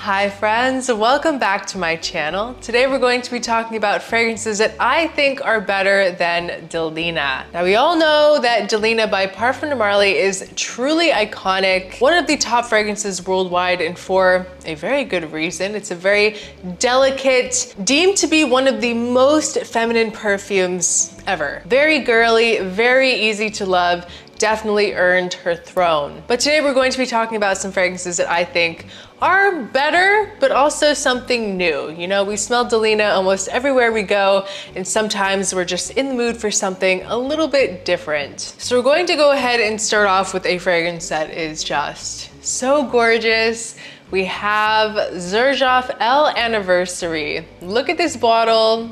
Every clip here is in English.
Hi friends, welcome back to my channel. Today we're going to be talking about fragrances that I think are better than Delina. Now we all know that Delina by Parfums de Marly is truly iconic, one of the top fragrances worldwide, and for a very good reason. It's a very delicate, deemed to be one of the most feminine perfumes ever. Very girly, very easy to love, definitely earned her throne. But today we're going to be talking about some fragrances that I think are better, but also something new. You know, we smell Delina almost everywhere we go, and sometimes we're just in the mood for something a little bit different. So we're going to go ahead and start off with a fragrance that is just so gorgeous. We have Xerjoff Elle Anniversary. Look at this bottle.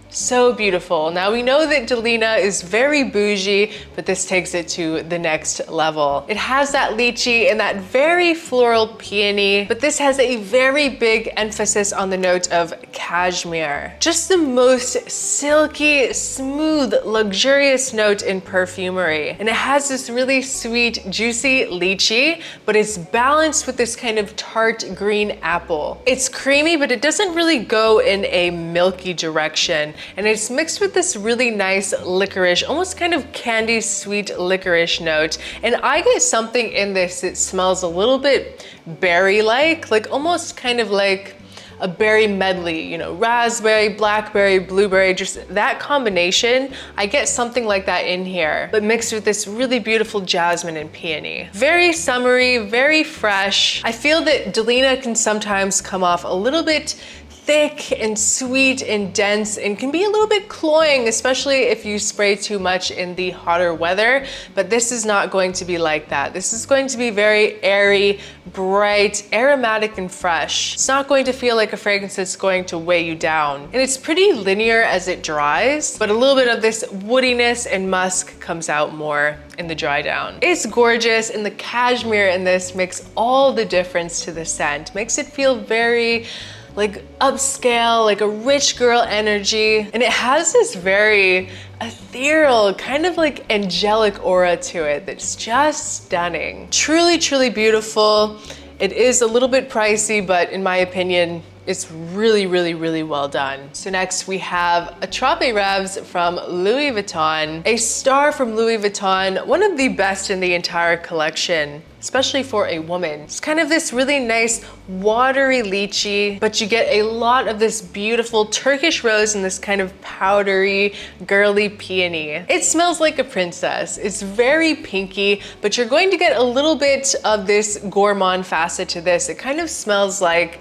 So beautiful. Now we know that Delina is very bougie, but this takes it to the next level. It has that lychee and that very floral peony, but this has a very big emphasis on the note of cashmere. Just the most silky, smooth, luxurious note in perfumery. And it has this really sweet, juicy lychee, but it's balanced with this kind of tart green apple. It's creamy, but it doesn't really go in a milky direction. And it's mixed with this really nice licorice, almost kind of candy sweet licorice note. And I get something in this that smells a little bit berry-like, like almost kind of like a berry medley, you know, raspberry, blackberry, blueberry, just that combination. I get something like that in here, but mixed with this really beautiful jasmine and peony. Very summery, very fresh. I feel that Delina can sometimes come off a little bit thick and sweet and dense and can be a little bit cloying, especially if you spray too much in the hotter weather, but this is not going to be like that. This is going to be very airy, bright, aromatic, and fresh. It's not going to feel like a fragrance that's going to weigh you down. And it's pretty linear as it dries, but a little bit of this woodiness and musk comes out more in the dry down. It's gorgeous, and the cashmere in this makes all the difference to the scent. Makes it feel very like upscale, like a rich girl energy. And it has this very ethereal, kind of like angelic aura to it that's just stunning. Truly, truly beautiful. It is a little bit pricey, but in my opinion, it's really, really, really well done. So next we have Attrape Reves from Louis Vuitton. A star from Louis Vuitton, one of the best in the entire collection, especially for a woman. It's kind of this really nice watery lychee, but you get a lot of this beautiful Turkish rose and this kind of powdery, girly peony. It smells like a princess. It's very pinky, but you're going to get a little bit of this gourmand facet to this. It kind of smells like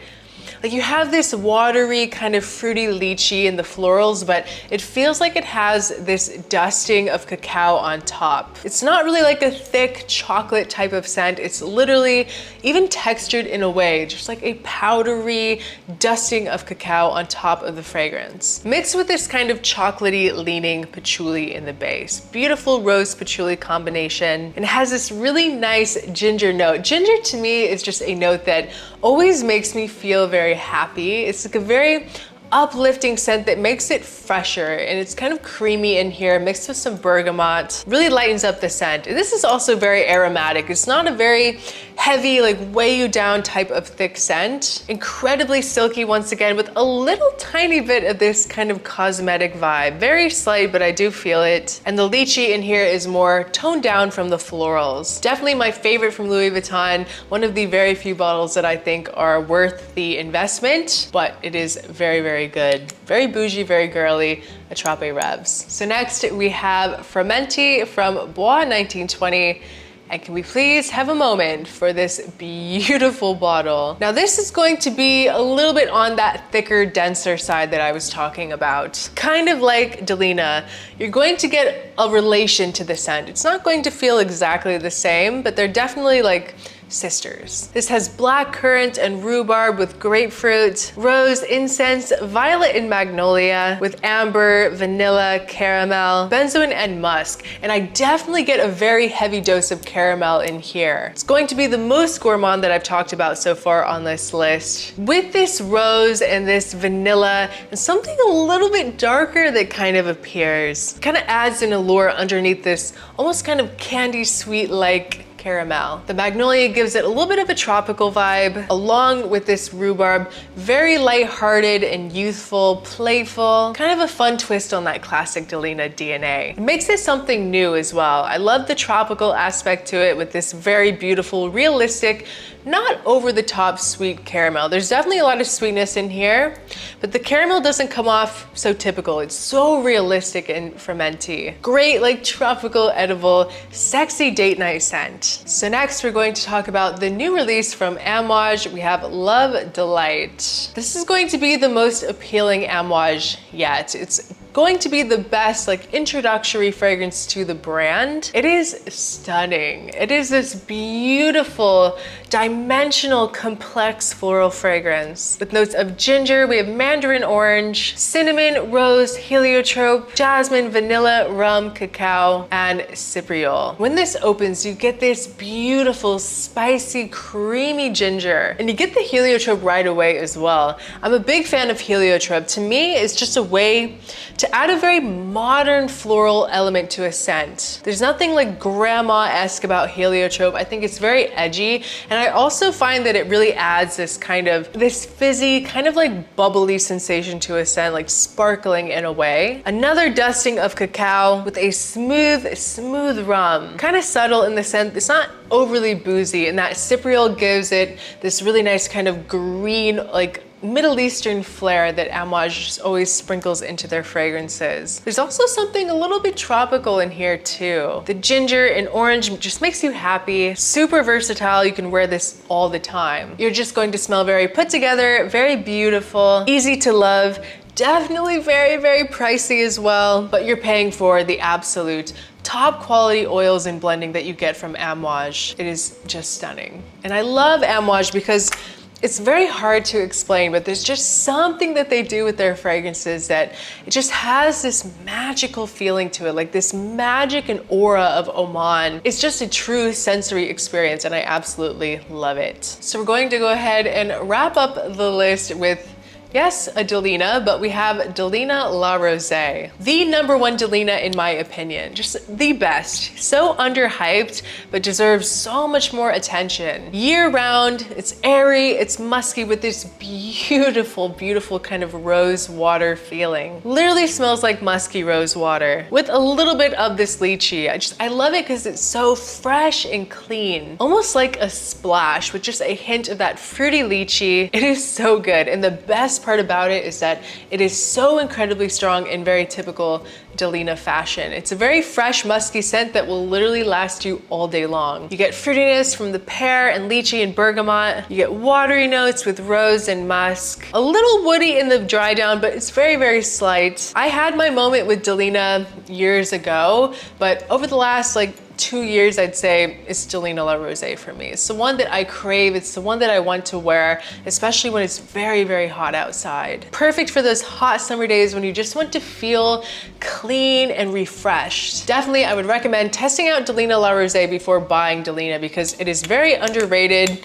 you have this watery kind of fruity lychee in the florals, but it feels like it has this dusting of cacao on top. It's not really like a thick chocolate type of scent. It's literally even textured in a way, just like a powdery dusting of cacao on top of the fragrance. Mixed with this kind of chocolatey leaning patchouli in the base. Beautiful rose patchouli combination. And it has this really nice ginger note. Ginger to me is just a note that always makes me feel very happy. It's like a very uplifting scent that makes it fresher, and it's kind of creamy in here, mixed with some bergamot. Really lightens up the scent. And this is also very aromatic. It's not a very heavy, like weigh you down type of thick scent. Incredibly silky once again, with a little tiny bit of this kind of cosmetic vibe. Very slight, but I do feel it. And the lychee in here is more toned down from the florals. Definitely my favorite from Louis Vuitton. One of the very few bottles that I think are worth the investment, but it is very, very good. Very bougie, very girly, Attrape Reves. So next we have Frammenti from Bois 1920. And can we please have a moment for this beautiful bottle? Now this is going to be a little bit on that thicker, denser side that I was talking about. Kind of like Delina, you're going to get a relation to the scent. It's not going to feel exactly the same, but they're definitely like sisters. This has black currant and rhubarb with grapefruit, rose, incense, violet and magnolia with amber, vanilla, caramel, benzoin and musk. And I definitely get a very heavy dose of caramel in here. It's going to be the most gourmand that I've talked about so far on this list. With this rose and this vanilla and something a little bit darker that kind of appears. Kind of adds an allure underneath this almost kind of candy sweet like caramel. The magnolia gives it a little bit of a tropical vibe, along with this rhubarb, very lighthearted and youthful, playful, kind of a fun twist on that classic Delina DNA. It makes it something new as well. I love the tropical aspect to it with this very beautiful, realistic, not over the top sweet caramel. There's definitely a lot of sweetness in here, but the caramel doesn't come off so typical. It's so realistic and Frammenti. Great, like tropical, edible, sexy date night scent. So next we're going to talk about the new release from Amouage. We have Love Delight. This is going to be the most appealing Amouage yet. It's going to be the best like introductory fragrance to the brand. It is stunning. It is this beautiful, dimensional, complex floral fragrance with notes of ginger. We have mandarin orange, cinnamon, rose, heliotrope, jasmine, vanilla, rum, cacao, and cypriol. When this opens, you get this beautiful, spicy, creamy ginger, and you get the heliotrope right away as well. I'm a big fan of heliotrope. To me, it's just a way to add a very modern floral element to a scent. There's nothing like grandma-esque about heliotrope. I think it's very edgy, and I also find that it really adds this fizzy, kind of like bubbly sensation to a scent, like sparkling in a way. Another dusting of cacao with a smooth rum. Kind of subtle in the scent. It's not overly boozy, and that cypriol gives it this really nice kind of green, like Middle Eastern flair that Amouage just always sprinkles into their fragrances. There's also something a little bit tropical in here too. The ginger and orange just makes you happy. Super versatile. You can wear this all the time. You're just going to smell very put together, very beautiful, easy to love. Definitely very, very pricey as well, but you're paying for the absolute top quality oils and blending that you get from Amouage. It is just stunning. And I love Amouage because it's very hard to explain, but there's just something that they do with their fragrances that it just has this magical feeling to it, like this magic and aura of Oman. It's just a true sensory experience, and I absolutely love it. So we're going to go ahead and wrap up the list with, yes, a Delina, but we have Delina La Rosee. The #1 Delina in my opinion, just the best. So underhyped, but deserves so much more attention. Year round, it's airy, it's musky with this beautiful, beautiful kind of rose water feeling. Literally smells like musky rose water with a little bit of this lychee. I love it because it's so fresh and clean. Almost like a splash with just a hint of that fruity lychee. It is so good, and the best part about it is that it is so incredibly strong in very typical Delina fashion. It's a very fresh, musky scent that will literally last you all day long. You get fruitiness from the pear and lychee and bergamot. You get watery notes with rose and musk. A little woody in the dry down, but it's very, very slight. I had my moment with Delina years ago, but over the last 2 years, I'd say it's Delina La Rosee for me. It's the one that I crave. It's the one that I want to wear, especially when it's very, very hot outside. Perfect for those hot summer days when you just want to feel clean and refreshed. Definitely, I would recommend testing out Delina La Rosee before buying Delina because it is very underrated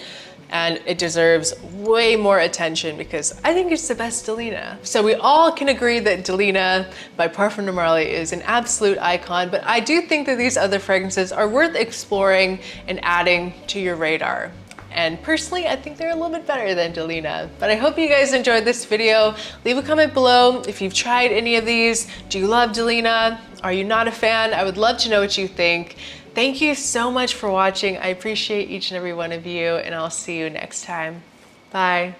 and it deserves way more attention because I think it's the best Delina. So we all can agree that Delina by Parfums de Marly is an absolute icon, but I do think that these other fragrances are worth exploring and adding to your radar. And personally, I think they're a little bit better than Delina. But I hope you guys enjoyed this video. Leave a comment below if you've tried any of these. Do you love Delina? Are you not a fan? I would love to know what you think. Thank you so much for watching. I appreciate each and every one of you, and I'll see you next time. Bye.